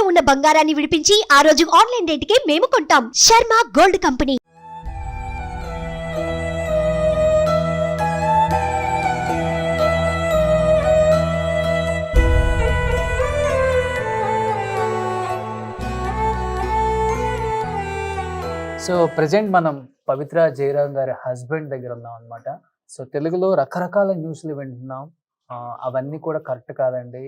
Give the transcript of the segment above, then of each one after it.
ఉన్న బంగారాన్ని విడిపించి ఆ రోజు ఆన్లైన్ రేటుకే మేము కొంటాం. Sharma gold company. So present మనం పవిత్ర జయరాం గారి హస్బెండ్ దగ్గర ఉన్నాం అనమాట. సో తెలుగులో రకరకాల న్యూస్లు వింటున్నాం. అవన్నీ కూడా కరెక్ట్ కాదండి.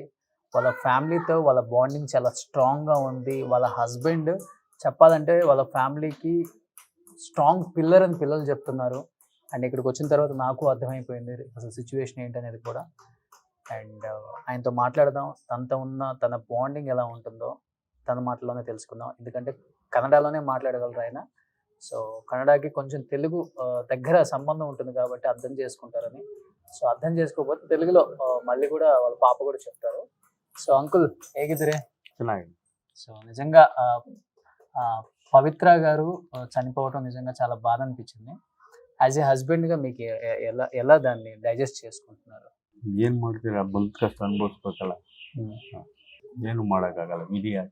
వాళ్ళ ఫ్యామిలీతో వాళ్ళ బాండింగ్ చాలా స్ట్రాంగ్గా ఉంది. వాళ్ళ హస్బెండ్ చెప్పాలంటే వాళ్ళ ఫ్యామిలీకి స్ట్రాంగ్ పిల్లర్ అని పిల్లలు చెప్తున్నారు. అండ్ ఇక్కడికి వచ్చిన తర్వాత నాకు అర్థమైపోయింది అసలు సిచ్యువేషన్ ఏంటనేది కూడా. అండ్ ఆయనతో మాట్లాడదాం. తన బాండింగ్ ఎలా ఉంటుందో తన మాటలోనే తెలుసుకుందాం. ఎందుకంటే కన్నడలోనే మాట్లాడగలరు ఆయన. సో కన్నడకి కొంచెం తెలుగు దగ్గర సంబంధం ఉంటుంది కాబట్టి అర్థం చేసుకుంటారని. సో అర్థం చేసుకోకపోతే తెలుగులో మళ్ళీ కూడా వాళ్ళ పాప కూడా చెప్తారు. సో అంకుల్ ಹೇಗಿದ್ದೀರಿ? ಚೆನ್ನಾಗಿದೆ. సో నిజంగా పవిత్ర గారు చనిపోవటం నిజంగా చాలా బాధ అనిపించింది. యాజ్ ఏ హస్బెండ్గా మీకు ఎలా దాన్ని డైజెస్ట్ చేసుకుంటున్నారు? ಏನು ಮಾಡ್ತೀರಾ, ಬಂದ ಕಷ್ಟ ಅನುಭವಿಸ್ಬೇಕಲ್ಲ, ಏನು ಮಾಡೋಕ್ಕಾಗಲ್ಲ, ವಿಧಿ ಆಟ.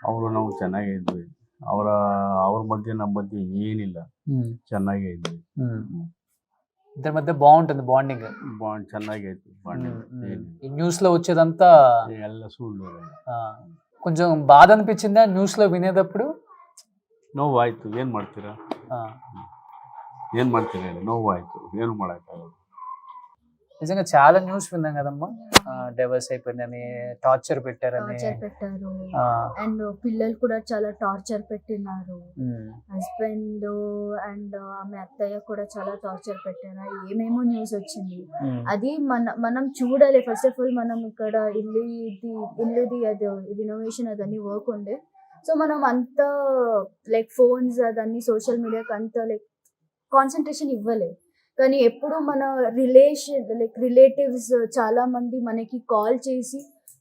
ಅವರು ನಾವು ಚೆನ್ನಾಗೇ ಇದ್ವಿ. ಅವ್ರ ಮಧ್ಯೆ ನಮ್ಮ ಮಧ್ಯೆ ಏನಿಲ್ಲ, ಚೆನ್ನಾಗೇ ಇದ್ವಿ. ఇద్దరి మధ్య బాగుంటుంది బాండింగ్. ಬಾಂಡ್ ಚೆನ್ನಾಗೈತಿ. ఈ న్యూస్ లో వచ్చేదంతా ಎಲ್ಲ ಸುಳ್ಳು. కొంచెం బాధ అనిపించిందా న్యూస్ లో వినేటప్పుడు? ನೋವಾಯ್ತು. ಏನು ಮಾಡ್ತೀರಾ ಹೇಳಿ, ನೋವಾಯ್ತು, ಏನು ಮಾಡೋಕ್ಕಾಗಲ್ಲ. నిజంగా చాలా న్యూస్ విన్నాం కదమ్మా. డైవర్స్ అయిపోయిందని, టార్చర్ పెట్టారని. అండ్ పిల్లలు కూడా చాలా టార్చర్ పెట్టినారు. హస్బెండ్ అండ్ ఆమె అత్తయ్య కూడా చాలా టార్చర్ పెట్టారు. ఏమేమో న్యూస్ వచ్చింది. అది మనం చూడాలి. ఫస్ట్ ఆఫ్ ఆల్ మనం ఇక్కడ ఇల్లుది అది రినోవేషన్ అదన్నీ వర్క్ ఉండే. సో మనం అంత లైక్ ఫోన్స్ అదన్నీ సోషల్ మీడియాకి అంత లైక్ కాన్సన్ట్రేషన్ ఇవ్వలేదు. కానీ ఎప్పుడు మన రిలేటివ్స్ చాలా మంది మనకి కాల్ చేసి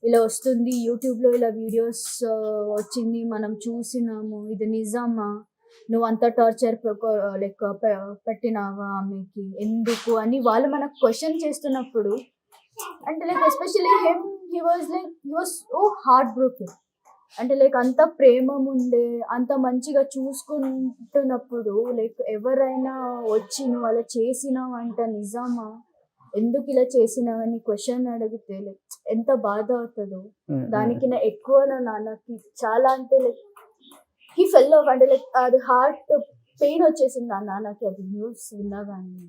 ఇలా వస్తుంది, యూట్యూబ్లో ఇలా వీడియోస్ వచ్చింది, మనం చూసినాము, ఇది నిజమా, నువ్వు అంత టార్చర్ లైక్ పెట్టినావా ఆమెకి, ఎందుకు అని వాళ్ళు మనకు క్వశ్చన్ చేస్తున్నప్పుడు, అంటే like especially he was so heart broken. అంటే లైక్ అంత ప్రేమ ఉండే, అంత మంచిగా చూసుకుంటున్నప్పుడు లైక్ ఎవరైనా వచ్చి నువ్వు అలా చేసినావు అంట, నిజమా, ఎందుకు ఇలా చేసినావని క్వశ్చన్ అడిగితే లైక్ ఎంత బాధ అవుతుందో. దానికి ఎక్కువ నా నాన్నకి చాలా అంటే లైక్ హీ ఫెల్ ఆఫ్, అంటే లైక్ అది హార్ట్ పెయిన్ వచ్చేసింది ఆ నాన్నకి అది న్యూస్ విన్నా కానీ.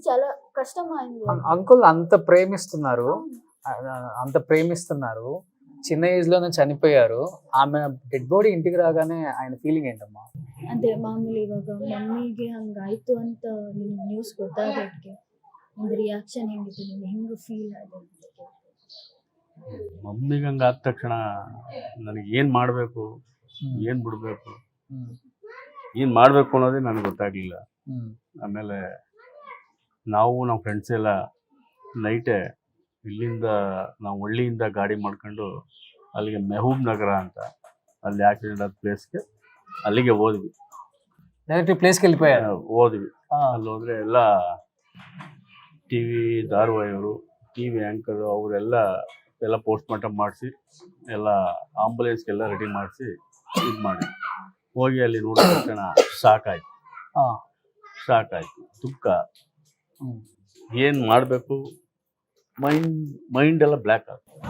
చాలా కష్టం అయింది. అంకుల్ అంత ప్రేమిస్తున్నారు, చిన్న ఏజ్ లోనే చనిపోయారు. ఆమె ಡೆಡ್ ಬಾಡಿ ಇಂಟಿಗೆ ರಾಗಾನೆ ఆయన ಫೀಲಿಂಗ್ ఏంటಮ್ಮ? ಅದೇ ಮಾಮೂಲಿ ಇವಾಗ ಮಮ್ಮಿಗೆ ಹಂಗಾಯ್ತು ಅಂತ ನ್ಯೂಸ್ ಗೊತ್ತಾಗೋದಕ್ಕೆ ಒಂದು ರಿಯಾಕ್ಷನ್ ಹೆಂಗಿತ್ತು, ನಿಮ್ಗೆ ಹೆಂಗೆ ಫೀಲ್ ಆಗಿದೆ? ಮಮ್ಮಿಗೆ ಹಂಗೆ ಆದ ತಕ್ಷಣ ನನಗೆ ಏನು ಮಾಡಬೇಕು, ಏನು ಬಿಡಬೇಕು, ಏನು ಮಾಡಬೇಕು ಅನ್ನೋದೇ ನನಗೆ ಗೊತ್ತಾಗಲಿಲ್ಲ. ಆಮೇಲೆ ನಮ್ಮ ಫ್ರೆಂಡ್ಸ್ ಎಲ್ಲ ನೈಟೇ ಇಲ್ಲಿಂದ ನಾವು ಹಳ್ಳಿಯಿಂದ ಗಾಡಿ ಮಾಡ್ಕೊಂಡು ಅಲ್ಲಿಗೆ ಮೆಹಬೂಬ್ ನಗರ ಅಂತ ಅಲ್ಲಿ ಆಕ್ಸಿಡೆಂಟ್ ಆದ ಪ್ಲೇಸ್ಗೆ ಅಲ್ಲಿಗೆ ಹೋದ್ವಿ. ಡೈರೆಕ್ಟ್ ಪ್ಲೇಸ್ಗೆ ಹೋದ್ವಿ. ಅಲ್ಲಿ ಹೋದ್ರೆ ಎಲ್ಲ ಟಿ ವಿ ಧಾರಾವಾಹಿಯವರು, ಟಿ ವಿ ಆ್ಯಂಕರು ಅವರೆಲ್ಲ ಪೋಸ್ಟ್ ಮಾರ್ಟಮ್ ಮಾಡಿಸಿ ಎಲ್ಲ ಆಂಬುಲೆನ್ಸ್ಗೆಲ್ಲ ರೆಡಿ ಮಾಡಿಸಿ ಇದು ಮಾಡಿ ಹೋಗಿ ಅಲ್ಲಿ ನೋಡಿದ ತಕ್ಷಣ ಸಾಕಾಯ್ತು, ದುಃಖ, ಏನು ಮಾಡಬೇಕು, ಮೈಂಡ್ ಎಲ್ಲ ಬ್ಲ್ಯಾಕ್ ಆಗ್ತದೆ.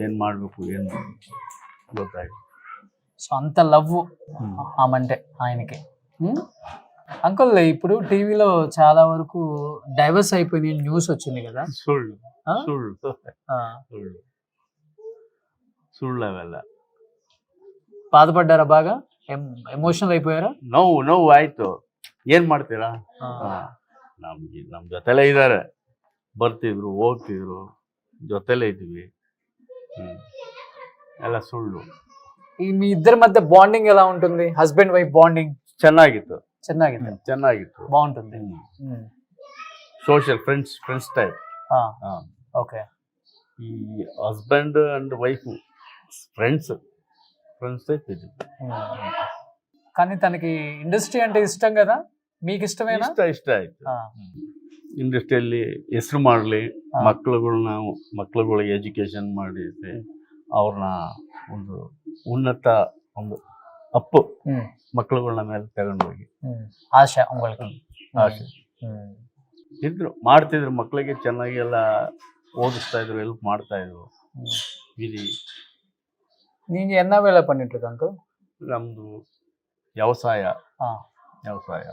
ಏನು ಮಾಡಬೇಕು ಏನು ಗೊತ್ತಾಯ್ತು. సో అంత లవ్ ఆమంటే ఆయనకి. అంకుల్ ఇప్పుడు టీవీలో చాలా వరకు డైవర్స్ అయిపోయిన న్యూస్ వచ్చింది కదా? ಸುಳ್ಳು ಅವೆಲ್ಲ. బాధపడ్డారా బాగా? ఎమోషనల్ అయిపోయారా? ನೋವು ಆಯ್ತು. ಏನು ಮಾಡ್ತೀರಾ, ನಮ್ಮ ಜೊತೆಲೇ ಇದ್ದಾರೆ, ಬರ್ತಿದ್ರು ಹೋಗ್ತಿದ್ರು, ಜೊತೆಲೇ ಇದ್ವಿ. ಎಲ್ಲ ಸುಳ್ಳು. ఈ మీ ఇద్దరి మధ్య బాండింగ్ ఎలా ఉంటుంది? హస్బెండ్ వైఫ్ బాండింగ్ ಚೆನ್ನಾಗಿತ್ತು. బాగుంటుంది. Social friends type. ఓకే. ఈ husband and wife friends type ఇది. కానీ తనకి ఇండస్ట్రీ అంటే ఇష్టం కదా, మీకు ఇష్టమేనా? ಇಷ್ಟ ಆಯ್ತು. ಇಂಡಸ್ಟ್ರಿಯಲ್ಲಿ ಹೆಸರು ಮಾಡಲಿ, ಮಕ್ಕಳುಗಳಿಗೆ ಎಜುಕೇಶನ್ ಮಾಡಿ ಅವ್ರನ್ನ ಒಂದು ಉನ್ನತ ಒಂದು ಅಪ್ಪು ಮಕ್ಕಳುಗಳನ್ನ ಮೇಲೆ ತಗೊಂಡೋಗಿ ಆಶಾ உங்களுக்கு ಆಸೆ ಇದ್ರು, ಮಾಡ್ತಿದ್ರು, ಮಕ್ಕಳಿಗೆ ಚೆನ್ನಾಗಿ ಎಲ್ಲ ಓದಿಸ್ತಾ ಇದ್ರು, ಹೆಲ್ಪ್ ಮಾಡ್ತಾ ಇದ್ರು. ಇದು நீங்க என்ன வேலை பண்ணிட்டு இருக்க அங்கிள்? ನಮ್ದು వ్యవసాయ ఆ, వ్యవసాయ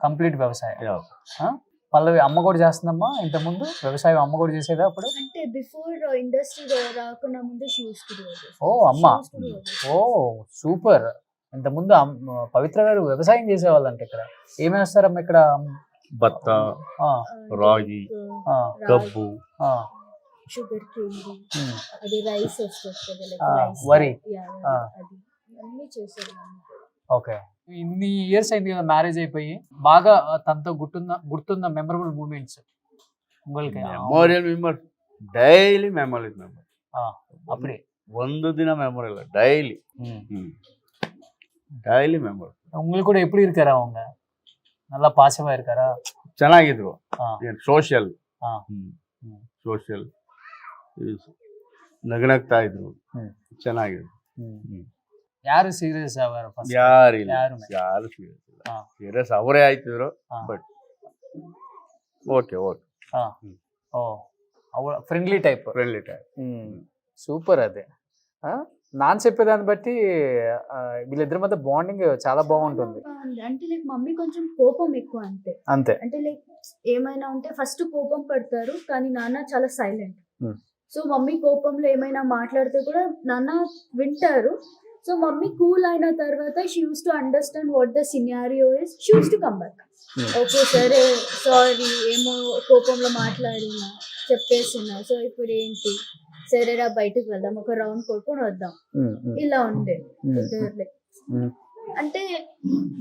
కంప్లీట్ వ్యవసాయం. వ్యవసాయం. పల్లవి అమ్మ కూడా చేస్తుందమ్మా ఇంత ముందు వ్యవసాయం అమ్మ కూడా చేసేదా అప్పుడు? అంటే బిఫోర్ ఇండస్ట్రీ రాకుండా ముందు షూస్ ఓ అమ్మ, ఓ సూపర్. ఇంత ముందు పవిత్ర గారు వ్యవసాయం చేసేవాళ్ళంట. ఇక్కడ ఏమి వేస్తారమ్మా ఇక్కడ? ಭತ್ತ, ఆ, రాగి, ఆ, కబ్బు, ఆ, షుగర్ కేన్, ఉమ్, అది రైస్ వస్తుంది లైక్ ఆ, రైస్, వరి. ఆ. అది అన్ని చేశారు. ఓకే. ఇన్ని ఇయర్స్ అయింది కదా మ్యారేజ్ అయిపోయి, బాగా తనతో గుర్తున్న మెమరబుల్ మూమెంట్స్ உங்களுக்கு? Memorial memory, daily memory memory. అప్పుడే ಒಂದು ದಿನ ಮೆಮೊರಿ ಇಲ್ಲ, ಡೈಲಿ ಡೈಲಿ ಮೆಮೊರಿ. உங்களுக்கு கூட எப்படி இருக்காரா அவங்க? நல்லா பாசமா இருக்காரா? ಚೆನ್ನಾಗಿದ್ರು. ಆ. ಸೋಷಿಯಲ್ ಆ. ಸೋಷಿಯಲ್ ನಗನಗ್ತಾ ಇದ್ರು, ಚೆನ್ನಾಗಿದ್ರು. ಯಾರು ಸೀರಿಯಸ್ ಆಗಾರ? ಯಾರಿಲ್ಲ, ಯಾರು ಯಾರು ಸೀರಿಯಸ್ ಇಲ್ಲ. ಆ. ಸೀರಿಯಸ್ ಅವರೇ ಆಯ್ತಿದ್ರು, but okay okay oh friendly type. Friendly time. Super. అదే నాన్న చెప్పేదాన్ని బట్టి వీళ్ళిద్దరి మధ్య బాండింగ్ చాలా బాగుంటుంది. అంటే లైక్ మమ్మీ కొంచెం కోపం ఎక్కువ అంతే. అంతే. అంటే లైక్ ఏమైనా ఉంటే ఫస్ట్ కోపం పడతారు, కానీ నాన్న చాలా సైలెంట్. సో మమ్మీ కోపంలో ఏమైనా మాట్లాడితే కూడా నాన్న వింటారు. సో మమ్మీ కూల్ అయిన తర్వాత she use to understand what the scenario is, she use to come back. Okay సరే, సారీ, ఏమో కోపంలో మాట్లాడినా చెప్పేస్తున్నా, సో ఇప్పుడు ఏంటి, సరేరా బయటకు వెళ్దాం, ఒక రౌండ్ కొట్టుకొని వద్దాం, ఇలా ఉండే ఇద్దరు. అంటే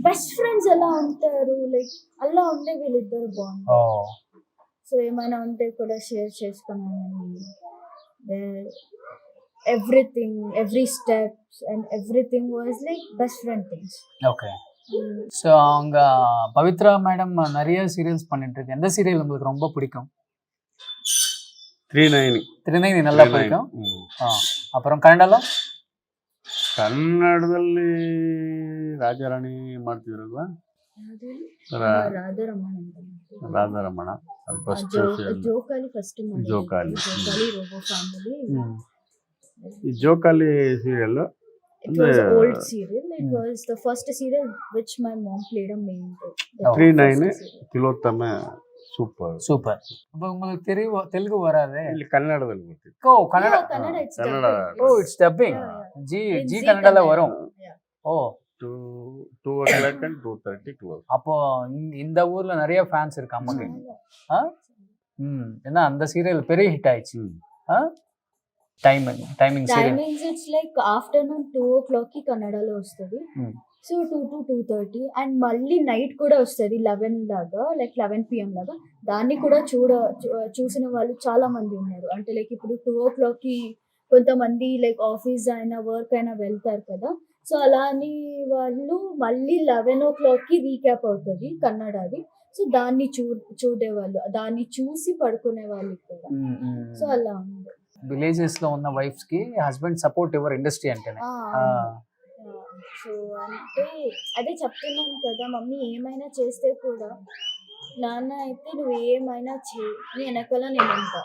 బెస్ట్ ఫ్రెండ్స్ ఎలా ఉంటారు, లైక్ అలా ఉండే వీళ్ళిద్దరు బాగుంటారు. సో ఏమైనా ఉంటే కూడా షేర్ చేసుకున్నాను. Everything, every steps and everything was like best friend things. Okay. So அவங்க பவித்ரா மேடம் நிறைய சீரியல்ஸ் பண்ணிட்டு இருக்கு. எந்த சீரியல் உங்களுக்கு ரொம்ப பிடிக்கும்? 3-9. 3-9 நல்லா பிடிக்கும். அப்புறம் ಕನ್ನಡದಲ್ಲಿ ರಾಜಾರಾಣಿ ಮಾಡ್ತಿದ್ರಲ್ವಾ, ರಾಧಾರಮಣ. ಜೋಕಾಲಿ ಫಸ್ಟ್ ಜೋಕಾಲಿ. Robo family. ಈ ಜೋಕಾಲಿ serial It was an old serial. It was the first serial which my mom played a main role. 3-9 Tilottama super super. அப்போ உங்களுக்கு தெலுங்கு வராதே? ಇಲ್ಲಿ ಕನ್ನಡದಲ್ಲಿ ಬರ್ತಿತ್ತು. Oh Kannada. Kannada, it's Kannada. dubbing. Oh it's dubbing. Zee In Zee Zee கன்னடல Kannada. வரும். Yeah. Oh 2:00 and 2:30 close. அப்போ இந்த ஊர்ல நிறைய ஃபேன்ஸ் இருக்கு அம்மாக்கு. ஏன்னா அந்த சீரியல் பெரிய ஹிட் ஆயிடுச்சு. Timing serial Timings it's like afternoon 2:00 కి కన్నడలో వస్తుంది. సో 2 to 2:30 అండ్ మళ్ళీ నైట్ కూడా వస్తుంది 11 లాగా, లైక్ 11 PM లాగా. దాన్ని కూడా చూసిన వాళ్ళు చాలా మంది ఉన్నారు. అంటే లైక్ ఇప్పుడు 2:00 కి కొంతమంది లైక్ ఆఫీస్ అయినా వర్క్ అయినా వెళ్తారు కదా, సో అలా అని వాళ్ళు మళ్ళీ 11:00 కి రీక్యాప్ అవుతుంది కన్నడది. సో దాన్ని చూడేవాళ్ళు, దాన్ని చూసి పడుకునే వాళ్ళు ఇక్కడ. సో అలా ఉంది. విలేజెస్ లో ఉన్న వైఫ్స్ కి హస్బెండ్ సపోర్ట్ ఎవరు ఇండస్ట్రీ అంటేనే. సో అంటే అదే చెప్తున్నాను కదా, మమ్మీ ఏమైనా చేస్తే కూడా నాన్న అయితే నువ్వు ఏమైనా చేయి, నీ వెనకాల నేను ఉంటా,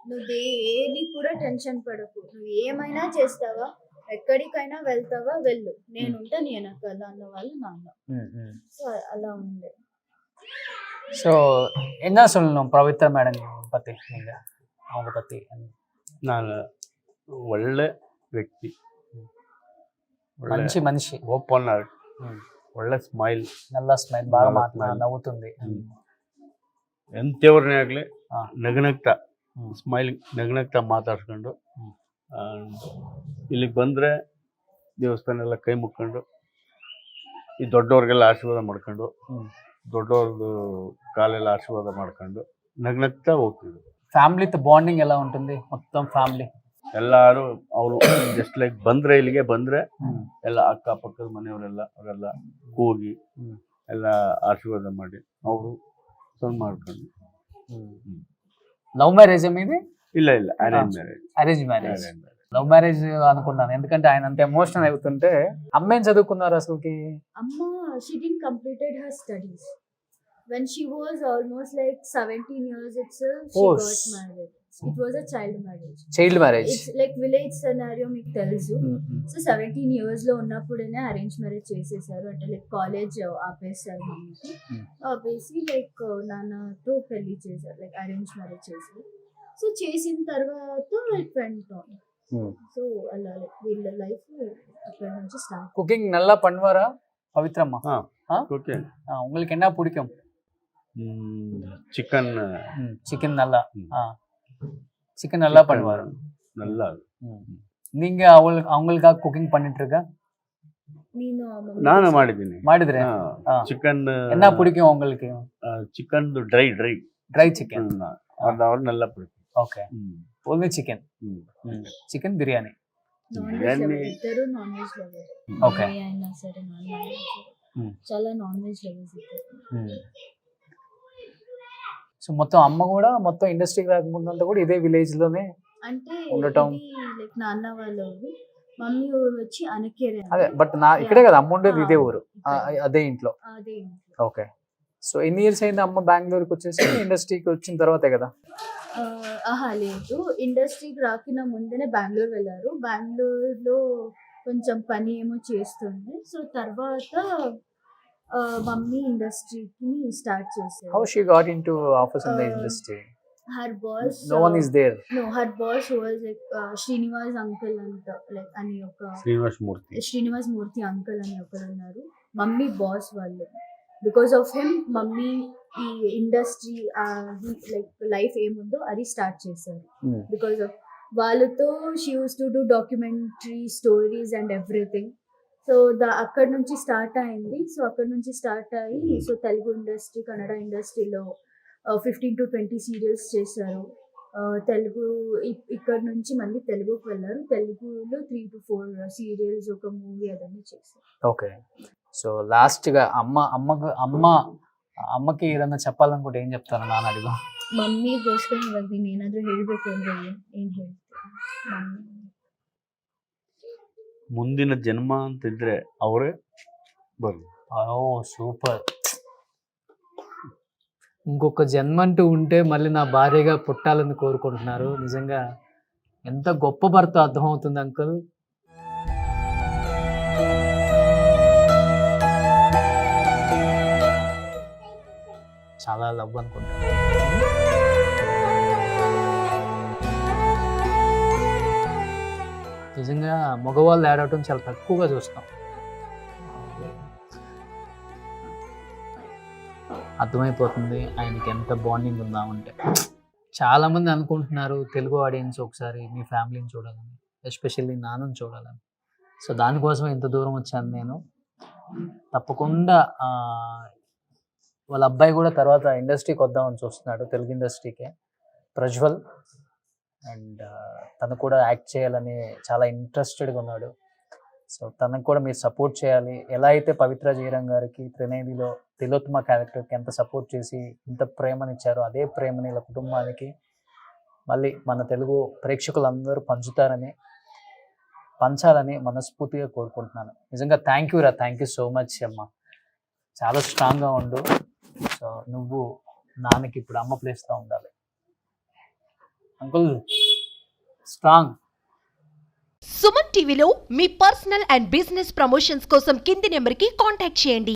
నువ్వు ఏది కూడా టెన్షన్ పడకు, నువ్వు ఏమైనా చేస్తావా, ఎక్కడికైనా వెళ్తావా వెళ్ళు, నేను ఉంటా నీ వెనకాల అన్న వాళ్ళు నాన్న. సో అలా ఉండే. ஸோ என்ன சொல்லணும் பவித்ரா மேடம் பற்றி நீங்கள், அவங்க பற்றி? ನಾನು ಒಳ್ಳೆ ವ್ಯಕ್ತಿ, మంచి మనిషి, ఓపెన్ హార్ట్, ಒಳ್ಳೆ ಸ್ಮೈಲ್, నల్ల స్మైల్, బాగా నవ్వుతుంది. ಎಂಥವ್ರನ್ನೇ ಆಗಲಿ ನಗನಗ್ತಾ ಸ್ಮೈಲಿಂಗ್ ನಗನಗ್ತಾ ಮಾತಾಡ್ಸ್ಕೊಂಡು ಇಲ್ಲಿಗೆ ಬಂದರೆ ದೇವಸ್ಥಾನ ಎಲ್ಲ ಕೈ ಮುಕ್ಕೊಂಡು ಈ ದೊಡ್ಡವ್ರಿಗೆಲ್ಲ ಆಶೀರ್ವಾದ ಮಾಡ್ಕೊಂಡು ದೊಡ್ಡವ್ರದ್ದು ಕಾಲೆಲ್ಲ ಆಶೀರ್ವಾದ ಮಾಡ್ಕೊಂಡು ನಗ್ನಗ್ತಾ ಹೋಗ್ತಿದ್ರು. ఫ్యామిలీతో బాండింగ్ ఎలా ఉంటుంది మొత్తం ఫ్యామిలీ? ಎಲ್ಲರೂ ಅವರು ಜಸ್ಟ್ ಲೈಕ್ ಬಂದರೆ ಇಲ್ಲಿಗೆ ಬಂದರೆ ಎಲ್ಲ ಅಕ್ಕಪಕ್ಕದ ಮನೆಯವರೆಲ್ಲ ಅವರೆಲ್ಲ ಕೂಗಿ ಎಲ್ಲ ಆಶೀರ್ವಾದ ಮಾಡಿ ಅವರು ಸಣ್ಣ ಮಾಡ್ಕೊಂಡು. లవ్ మ్యారేజ్ మీది? ಇಲ್ಲ ಇಲ್ಲ arrange marriage. Arrange marriage. Love marriage అనుకున్నాను, ఎందుకంటే ఆయన అంత ఎమోషనల్ అవుతుంటే. అమ్మ ఏం చదువుకున్నారు అసలుకి? Amma, she didn't completed her studies. When she was almost like 17 years itself, she Oh, got married. It was a child marriage. Child marriage. It's like village scenario మీకు తెలుసు. సో 17 years లో ఉన్నప్పుడేనే arrange marriage చేసేసారు. అంటే like college ఆపేసారు మమ్మీకి. ఆపేసి like నాన్నతో పెళ్లి చేశారు, లైక్ అరేంజ్ మ్యారేజ్ చేశారు. సో చేసిన తర్వాత ఇట్ వెంట్ ఆన్. సో అలా లైక్ వీళ్ళ లైఫ్ అక్కడ నుంచి స్టార్ట్. குக்கிங் நல்லா பண்ணுவாரா பவித்ரம்மா? ఓకే. உங்களுக்கு என்ன பிடிக்கும்? చికెన్ சிக்கன் நல்லா. சிக்கன் நல்லா பண்ணுவாரு. நல்லா. நீங்க அவங்களுக்காக குக்கிங் பண்ணிட்டு இருக்க? ನಾನು ಮಾಡಿದ್ದೀನಿ. ಮಾಡಿದ್ರೆ ಚಿಕನ್ என்ன பிடிக்கும் உங்களுக்கு? Chicken dry dry chicken. ಅವ್ರು நல்லா பிடிக்கும். Okay, only chicken. Chicken biryani. Biryani ఇద్దరు నాన్ వెజ్ లవర్. ఓకే. అయినా సరే నాన్ వెజ్ చాలా నాన్ వెజ్ లవర్స్ ఇద్దరు. సో మొత్తం అమ్మ కూడా మొత్తం ఇండస్ట్రీకి రాకముందు అంతా కూడా ఇదే విలేజ్ లోనే అంటే ఉండటం. లైక్ నాన్న వాళ్ళు మమ్మీ ఊరు వచ్చి అనకేరే. అదే, బట్ నా ఇక్కడే కదా అమ్మ ఉండేది, ఇదే ఊరు, అదే ఇంట్లో. అదే. ఓకే. సో ఎన్ని ఇయర్స్ అయింది అమ్మ బెంగళూరుకి వచ్చేసి? ఇండస్ట్రీకి వచ్చిన తర్వాతే కదా? లేదు, ఇండస్ట్రీకి రాకిన ముందేనే బెంగళూరు వెళ్ళారు. బెంగళూరులో కొంచెం పని ఏమో చేస్తుండే. సో తర్వాత మమ్మీ ఇండస్ట్రీకి స్టార్ట్ చేశారు. How she got into office in the industry? Her boss, no one is there. No, her boss was like Srinivas uncle అంట, లైక్ అని ఒక శ్రీనివాస్ మూర్తి అంకుల్ అని ఒకరు ఉన్నారు. మమ్మీ బాస్ వాళ్ళు. బికాస్ ఆఫ్ హిమ్ మమ్మీ ఈ ఇండస్ట్రీ లైక్ లైఫ్ ఏముందో అది స్టార్ట్ చేశారు. బికాస్ ఆఫ్ వాళ్ళతో she use to do documentary stories and everything. So అక్కడ నుంచి స్టార్ట్ అయింది. సో అక్కడ నుంచి స్టార్ట్ అయ్యి సో తెలుగు ఇండస్ట్రీ, కన్నడ ఇండస్ట్రీలో 15 to 20 సీరియల్స్ చేశారు. తెలుగు ఇక్కడ నుంచి మళ్ళీ తెలుగుకి వెళ్ళారు. తెలుగులో 3 to 4 సీరియల్స్, ఒక మూవీ అదన్నీ చేశారు. ఓకే. సో లాస్ట్ గా ಅಮ್ಮಕ್ಕೆ ಇದನ್ನ చెప్పాలనుకుంటే ಏನ್ చెప్తారు? ನಾನು ಅಡಿಗು ಮಮ್ಮಿಗೋಸ್ಕರ ಇವಾಗ ನೀನು ಏನಾದರೂ ಹೇಳಬೇಕು ಅಂದ್ರೆ ಏನು ಹೇಳ್ತೀರಾ? ಮುಂದಿನ ಜನ್ಮ ಅಂತಿದ್ರೆ ಅವರೇ ಬರಲಿ. ఓ సూపర్. ఇంకొక జన్మ అంటూ ఉంటే మళ్ళీ నా భార్యగా పుట్టాలని కోరుకుంటున్నారు. నిజంగా ఎంత గొప్ప భర్త అర్థమవుతుంది అంకుల్. చాలా లవ్ అనుకుంటా. నిజంగా మగవాళ్ళు ఏడవటం చాలా తక్కువగా చూస్తాం. అర్థమైపోతుంది ఆయనకి ఎంత బాండింగ్ ఉందామంటే. చాలామంది అనుకుంటున్నారు తెలుగు ఆడియన్స్ ఒకసారి మీ ఫ్యామిలీని చూడాలని, ఎస్పెషల్లీ నాన్నని చూడాలని. సో దానికోసం ఇంత దూరం వచ్చాను నేను. తప్పకుండా వాళ్ళ అబ్బాయి కూడా తర్వాత ఇండస్ట్రీకి వద్దామని చూస్తున్నాడు, తెలుగు ఇండస్ట్రీకే, ప్రజ్వల్. అండ్ తను కూడా యాక్ట్ చేయాలని చాలా ఇంట్రెస్టెడ్గా ఉన్నాడు. సో తనకు కూడా మీరు సపోర్ట్ చేయాలి. ఎలా అయితే పవిత్ర జయరాం గారికి త్రినేనిలో తిలోత్తమ క్యారెక్టర్కి ఎంత సపోర్ట్ చేసి ఇంత ప్రేమనిచ్చారో, అదే ప్రేమని ఇలా కుటుంబానికి మళ్ళీ మన తెలుగు ప్రేక్షకులందరూ పంచాలని మనస్ఫూర్తిగా కోరుకుంటున్నాను. నిజంగా థ్యాంక్ యూ సో మచ్ అమ్మ. చాలా స్ట్రాంగ్గా ఉండు. సో నువ్వు నాన్నకి ఇప్పుడు అమ్మ ప్లేస్లో ఉండాలి అంకుల్. స్ట్రాంగ్. సుమన్ టీవీలో మీ పర్సనల్ అండ్ బిజినెస్ ప్రమోషన్స్ కోసం కింది నెంబర్కి కాంటాక్ట్ చేయండి.